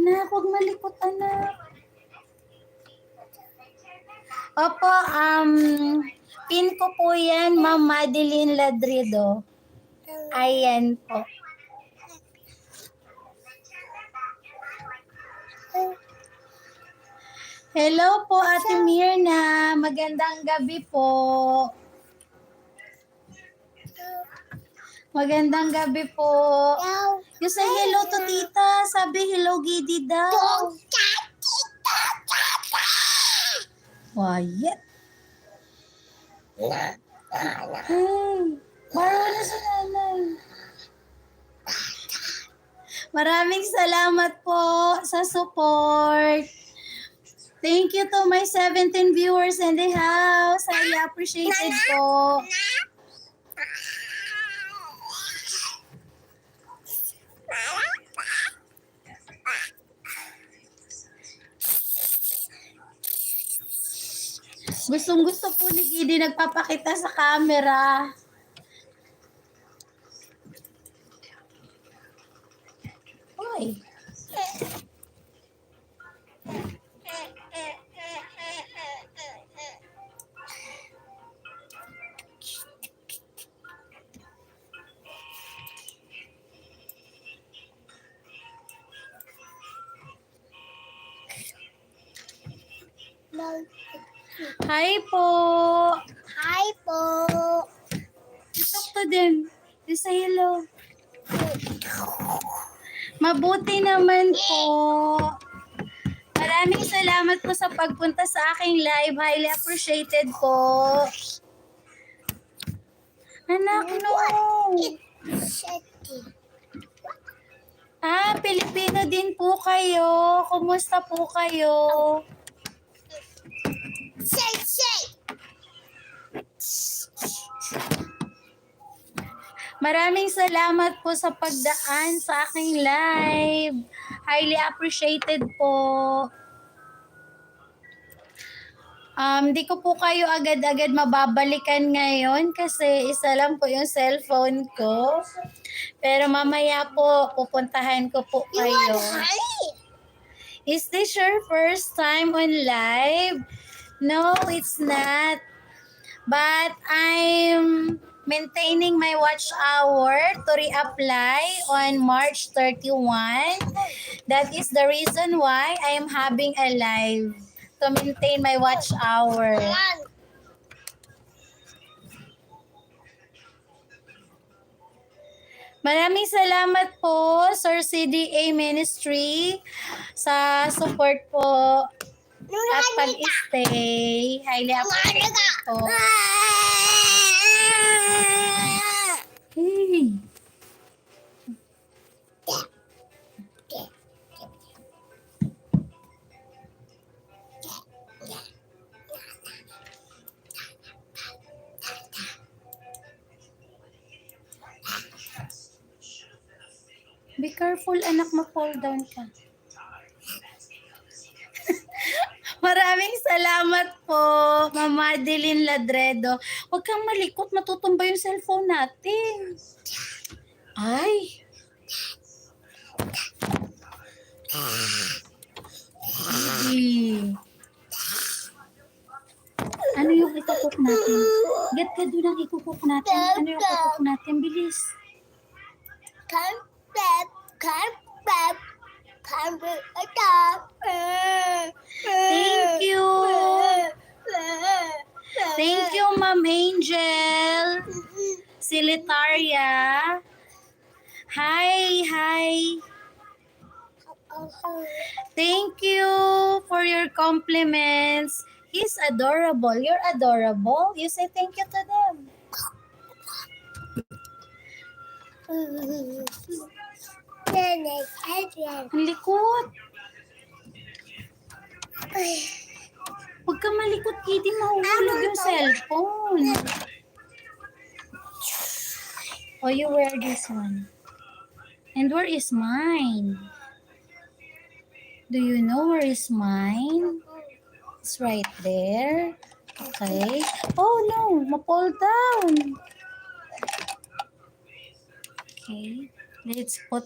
Anak, huwag malikot, anak. Opo, pin ko po yan, Ma'am Madeline Ladrido. Ayan po. Hello po, Ate Mirna. Magandang gabi po. Magandang gabi po. You say hello to tita. Sabi hello, Gidi daw. Quiet. Baro na sa nanay. Maraming salamat po sa support. Thank you to my 17 viewers in the house. I appreciate it po. Gustong-gusto po ni Gidi nagpapakita sa camera. Hoy. Hi po. Hi po. Talk to them. You say hello. Mabuti naman po. Maraming salamat po sa pagpunta sa aking live. Highly appreciated po. Anak, no. Pilipino din po kayo. Kumusta po kayo? Maraming salamat po sa pagdaan sa aking live. Highly appreciated po. Di ko po kayo agad-agad mababalikan ngayon kasi isa lang po yung cellphone ko. Pero mamaya po, pupuntahan ko po kayo. Is this your first time on live? No, it's not. But I'm maintaining my watch hour to reapply on March 31. That is the reason why I am having a live to maintain my watch hour. Maraming salamat po, Sir CDA Ministry, sa support po at pag-stay. Highly appreciated po. Hey. Be careful, anak, ma-fall down ka. Maraming salamat po, Ma'am Madeline Ladredo. Huwag kang malikot, matutumba yung cellphone natin. Ay. Ano yung ikukuk natin? Get ka doon ang ikukuk natin. Ano yung ikukuk natin? Bilis. Thank you. Thank you, Ma'am Angel. Silitaria. Hi. Thank you for your compliments. He's adorable. You're adorable. You say thank you to them. Ang likot. Huwag ka malikot, Kitty. Mahuhulog yung cellphone. Oh, you wear this one. And where is mine? Do you know where is mine? It's right there. Okay. Oh no, ma-fall down. Okay. Let's put